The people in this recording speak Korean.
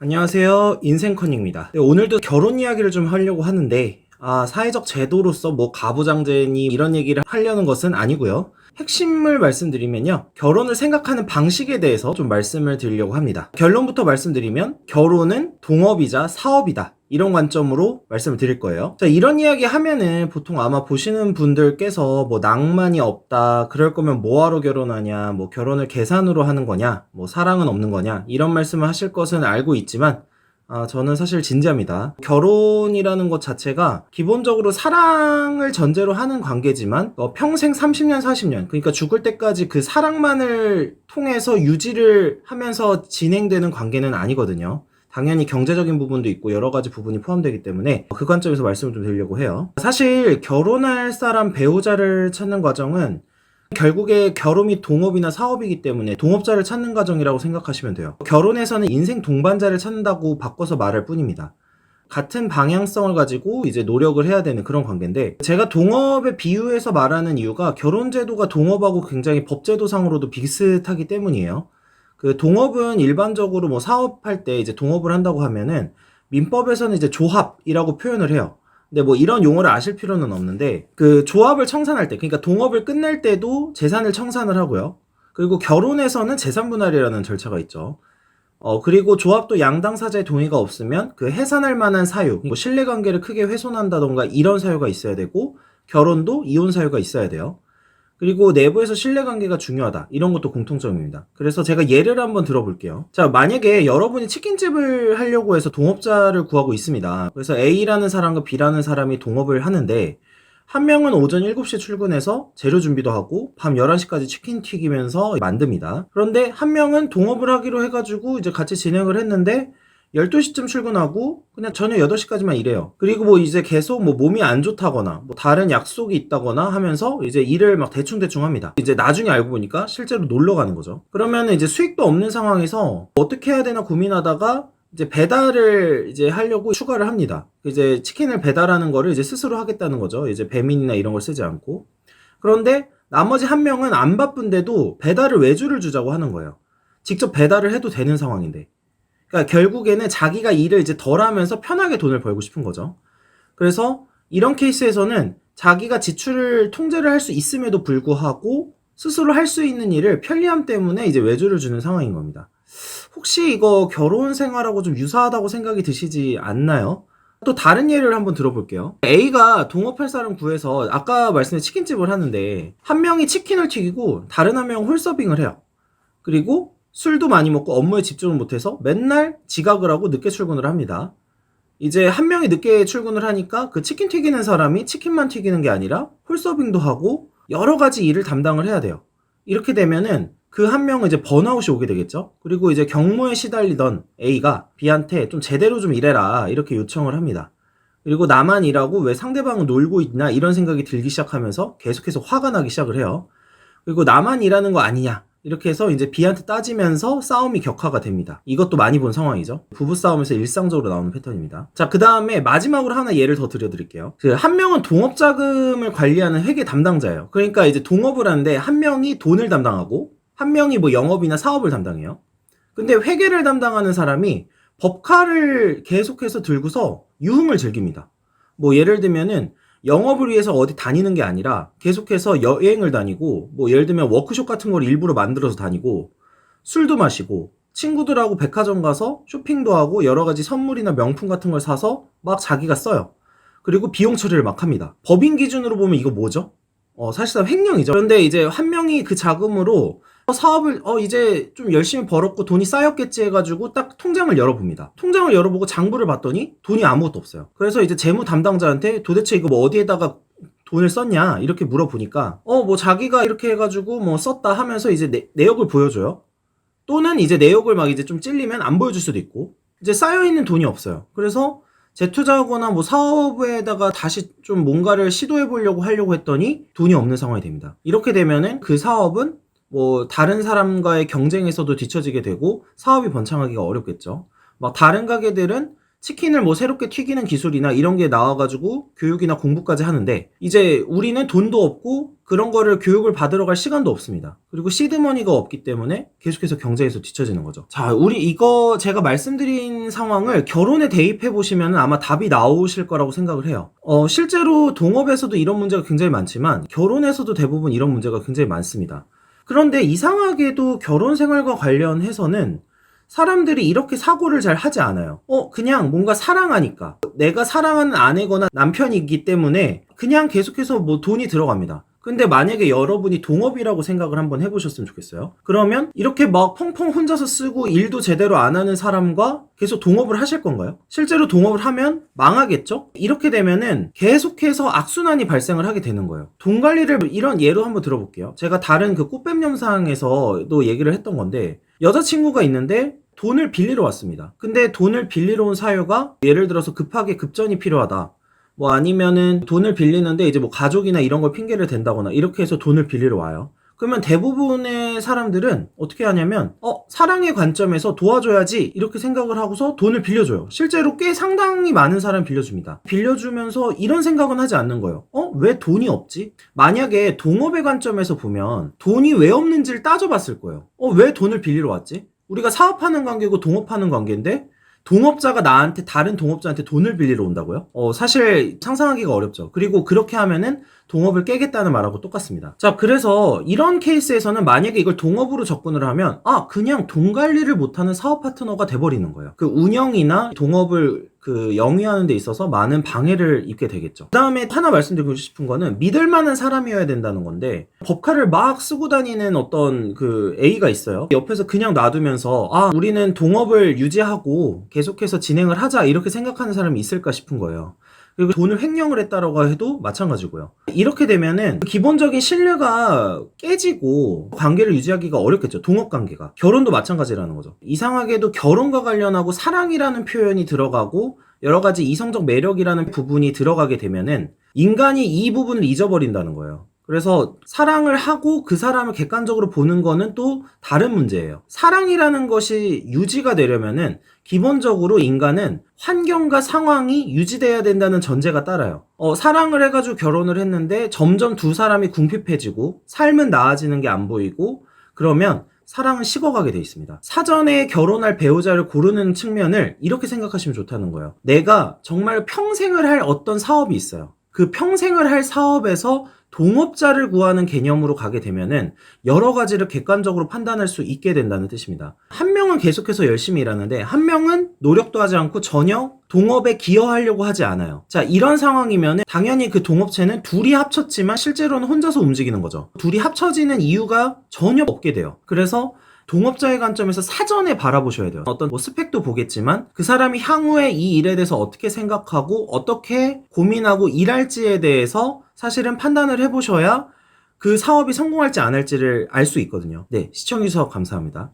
안녕하세요. 인생컨입니다. 네, 오늘도 결혼 이야기를 좀 하려고 하는데, 사회적 제도로서 뭐 가부장제니 이런 얘기를 하려는 것은 아니고요. 핵심을 말씀드리면요. 결혼을 생각하는 방식에 대해서 좀 말씀을 드리려고 합니다. 결론부터 말씀드리면, 결혼은 동업이자 사업이다. 이런 관점으로 말씀을 드릴 거예요. 자, 이런 이야기 하면은 보통 아마 보시는 분들께서 뭐 낭만이 없다, 그럴 거면 뭐하러 결혼하냐, 뭐 결혼을 계산으로 하는 거냐, 뭐 사랑은 없는 거냐, 이런 말씀을 하실 것은 알고 있지만, 저는 사실 진지합니다. 결혼이라는 것 자체가 기본적으로 사랑을 전제로 하는 관계지만 평생 30년, 40년, 그러니까 죽을 때까지 그 사랑만을 통해서 유지를 하면서 진행되는 관계는 아니거든요. 당연히 경제적인 부분도 있고 여러 가지 부분이 포함되기 때문에 그 관점에서 말씀을 좀 드리려고 해요. 사실 결혼할 사람 배우자를 찾는 과정은 결국에 결혼이 동업이나 사업이기 때문에 동업자를 찾는 과정이라고 생각하시면 돼요. 결혼에서는 인생 동반자를 찾는다고 바꿔서 말할 뿐입니다. 같은 방향성을 가지고 이제 노력을 해야 되는 그런 관계인데, 제가 동업에 비유해서 말하는 이유가 결혼 제도가 동업하고 굉장히 법제도상으로도 비슷하기 때문이에요. 그 동업은 일반적으로 뭐 사업할 때 이제 동업을 한다고 하면은 민법에서는 이제 조합이라고 표현을 해요. 근데 뭐 이런 용어를 아실 필요는 없는데, 그 조합을 청산할 때, 그러니까 동업을 끝낼 때도 재산을 청산을 하고요. 그리고 결혼에서는 재산 분할이라는 절차가 있죠. 그리고 조합도 양당 사자의 동의가 없으면 그 해산할 만한 사유, 뭐 신뢰관계를 크게 훼손한다던가 이런 사유가 있어야 되고, 결혼도 이혼 사유가 있어야 돼요. 그리고 내부에서 신뢰관계가 중요하다. 이런 것도 공통점입니다. 그래서 제가 예를 한번 들어볼게요. 자, 만약에 여러분이 치킨집을 하려고 해서 동업자를 구하고 있습니다. 그래서 A라는 사람과 B라는 사람이 동업을 하는데, 한 명은 오전 7시에 출근해서 재료 준비도 하고 밤 11시까지 치킨 튀기면서 만듭니다. 그런데 한 명은 동업을 하기로 해가지고 이제 같이 진행을 했는데 12시쯤 출근하고 그냥 저녁 8시까지만 일해요. 그리고 뭐 이제 계속 뭐 몸이 안 좋다거나 뭐 다른 약속이 있다거나 하면서 이제 일을 막 대충대충 합니다. 이제 나중에 알고 보니까 실제로 놀러 가는 거죠. 그러면 이제 수익도 없는 상황에서 어떻게 해야 되나 고민하다가 이제 배달을 이제 하려고 추가를 합니다. 이제 치킨을 배달하는 거를 이제 스스로 하겠다는 거죠. 이제 배민이나 이런 걸 쓰지 않고. 그런데 나머지 한 명은 안 바쁜데도 배달을 외주를 주자고 하는 거예요. 직접 배달을 해도 되는 상황인데. 그러니까 결국에는 자기가 일을 이제 덜 하면서 편하게 돈을 벌고 싶은 거죠. 그래서 이런 케이스에서는 자기가 지출을 통제를 할 수 있음에도 불구하고 스스로 할 수 있는 일을 편리함 때문에 이제 외주를 주는 상황인 겁니다. 혹시 이거 결혼 생활하고 좀 유사하다고 생각이 드시지 않나요? 또 다른 예를 한번 들어볼게요. A가 동업할 사람 구해서 아까 말씀드린 치킨집을 하는데 한 명이 치킨을 튀기고 다른 한 명은 홀서빙을 해요. 그리고 술도 많이 먹고 업무에 집중을 못해서 맨날 지각을 하고 늦게 출근을 합니다. 이제 한 명이 늦게 출근을 하니까 그 치킨 튀기는 사람이 치킨만 튀기는 게 아니라 홀서빙도 하고 여러 가지 일을 담당을 해야 돼요. 이렇게 되면은 그 한 명은 이제 번아웃이 오게 되겠죠. 그리고 이제 경무에 시달리던 A가 B한테 좀 제대로 좀 일해라 이렇게 요청을 합니다. 그리고 나만 일하고 왜 상대방은 놀고 있나 이런 생각이 들기 시작하면서 계속해서 화가 나기 시작을 해요. 그리고 나만 일하는 거 아니냐 이렇게 해서 이제 B한테 따지면서 싸움이 격화가 됩니다. 이것도 많이 본 상황이죠. 부부싸움에서 일상적으로 나오는 패턴입니다. 자, 그 다음에 마지막으로 하나 예를 더 드려드릴게요. 그 한 명은 동업자금을 관리하는 회계 담당자예요. 그러니까 이제 동업을 하는데 한 명이 돈을 담당하고 한 명이 뭐 영업이나 사업을 담당해요. 근데 회계를 담당하는 사람이 법카를 계속해서 들고서 유흥을 즐깁니다. 뭐 예를 들면은 영업을 위해서 어디 다니는 게 아니라 계속해서 여행을 다니고, 뭐 예를 들면 워크숍 같은 걸 일부러 만들어서 다니고, 술도 마시고, 친구들하고 백화점 가서 쇼핑도 하고 여러 가지 선물이나 명품 같은 걸 사서 막 자기가 써요. 그리고 비용 처리를 막 합니다. 법인 기준으로 보면 이거 뭐죠? 사실상 횡령이죠. 그런데 이제 한 명이 그 자금으로 사업을 이제 좀 열심히 벌었고 돈이 쌓였겠지 해가지고 딱 통장을 열어봅니다. 통장을 열어보고 장부를 봤더니 돈이 아무것도 없어요. 그래서 이제 재무 담당자한테 도대체 이거 뭐 어디에다가 돈을 썼냐 이렇게 물어보니까 뭐 자기가 이렇게 해가지고 뭐 썼다 하면서 이제 내역을 보여줘요. 또는 이제 내역을 막 이제 좀 찔리면 안 보여줄 수도 있고, 이제 쌓여있는 돈이 없어요. 그래서 재투자하거나 뭐 사업에다가 다시 좀 뭔가를 시도해 보려고 하려고 했더니 돈이 없는 상황이 됩니다. 이렇게 되면은 그 사업은 뭐 다른 사람과의 경쟁에서도 뒤처지게 되고 사업이 번창하기가 어렵겠죠. 막 다른 가게들은 치킨을 뭐 새롭게 튀기는 기술이나 이런 게 나와가지고 교육이나 공부까지 하는데 이제 우리는 돈도 없고 그런 거를 교육을 받으러 갈 시간도 없습니다. 그리고 시드머니가 없기 때문에 계속해서 경제에서 뒤처지는 거죠. 자, 우리 이거 제가 말씀드린 상황을 결혼에 대입해 보시면 아마 답이 나오실 거라고 생각을 해요. 실제로 동업에서도 이런 문제가 굉장히 많지만 결혼에서도 대부분 이런 문제가 굉장히 많습니다. 그런데 이상하게도 결혼 생활과 관련해서는 사람들이 이렇게 사고를 잘 하지 않아요. 그냥 뭔가 사랑하니까. 내가 사랑하는 아내거나 남편이기 때문에 그냥 계속해서 뭐 돈이 들어갑니다. 근데 만약에 여러분이 동업이라고 생각을 한번 해보셨으면 좋겠어요. 그러면 이렇게 막 펑펑 혼자서 쓰고 일도 제대로 안 하는 사람과 계속 동업을 하실 건가요? 실제로 동업을 하면 망하겠죠? 이렇게 되면은 계속해서 악순환이 발생을 하게 되는 거예요. 돈 관리를 이런 예로 한번 들어볼게요. 제가 다른 그 꽃뱀 영상에서도 얘기를 했던 건데 여자친구가 있는데 돈을 빌리러 왔습니다. 근데 돈을 빌리러 온 사유가 예를 들어서 급하게 급전이 필요하다. 뭐 아니면은 돈을 빌리는데 이제 뭐 가족이나 이런 걸 핑계를 댄다거나 이렇게 해서 돈을 빌리러 와요. 그러면 대부분의 사람들은 어떻게 하냐면 사랑의 관점에서 도와줘야지 이렇게 생각을 하고서 돈을 빌려줘요. 실제로 꽤 상당히 많은 사람이 빌려줍니다. 빌려주면서 이런 생각은 하지 않는 거예요. 왜 돈이 없지? 만약에 동업의 관점에서 보면 돈이 왜 없는지를 따져봤을 거예요. 왜 돈을 빌리러 왔지? 우리가 사업하는 관계고 동업하는 관계인데 동업자가 나한테 다른 동업자한테 돈을 빌리러 온다고요? 사실 상상하기가 어렵죠. 그리고 그렇게 하면은 동업을 깨겠다는 말하고 똑같습니다. 자, 그래서 이런 케이스에서는 만약에 이걸 동업으로 접근을 하면 그냥 돈 관리를 못하는 사업 파트너가 돼버리는 거예요. 그 운영이나 동업을 영위하는 데 있어서 많은 방해를 입게 되겠죠. 그 다음에 하나 말씀드리고 싶은 거는 믿을 만한 사람이어야 된다는 건데 법카를 막 쓰고 다니는 어떤 A가 있어요. 옆에서 그냥 놔두면서 우리는 동업을 유지하고 계속해서 진행을 하자 이렇게 생각하는 사람이 있을까 싶은 거예요. 그리고 돈을 횡령을 했다라고 해도 마찬가지고요. 이렇게 되면은 기본적인 신뢰가 깨지고 관계를 유지하기가 어렵겠죠. 동업 관계가. 결혼도 마찬가지라는 거죠. 이상하게도 결혼과 관련하고 사랑이라는 표현이 들어가고 여러 가지 이성적 매력이라는 부분이 들어가게 되면은 인간이 이 부분을 잊어버린다는 거예요. 그래서 사랑을 하고 그 사람을 객관적으로 보는 거는 또 다른 문제예요. 사랑이라는 것이 유지가 되려면은 기본적으로 인간은 환경과 상황이 유지돼야 된다는 전제가 따라요. 사랑을 해가지고 결혼을 했는데 점점 두 사람이 궁핍해지고 삶은 나아지는 게 안 보이고 그러면 사랑은 식어가게 돼 있습니다. 사전에 결혼할 배우자를 고르는 측면을 이렇게 생각하시면 좋다는 거예요. 내가 정말 평생을 할 어떤 사업이 있어요. 그 평생을 할 사업에서 동업자를 구하는 개념으로 가게 되면은 여러 가지를 객관적으로 판단할 수 있게 된다는 뜻입니다. 한 명은 계속해서 열심히 일하는데 한 명은 노력도 하지 않고 전혀 동업에 기여하려고 하지 않아요. 자, 이런 상황이면은 당연히 그 동업체는 둘이 합쳤지만 실제로는 혼자서 움직이는 거죠. 둘이 합쳐지는 이유가 전혀 없게 돼요. 그래서 동업자의 관점에서 사전에 바라보셔야 돼요. 어떤 스펙도 보겠지만 그 사람이 향후에 이 일에 대해서 어떻게 생각하고 어떻게 고민하고 일할지에 대해서 사실은 판단을 해보셔야 그 사업이 성공할지 안 할지를 알 수 있거든요. 네, 시청해주셔서 감사합니다.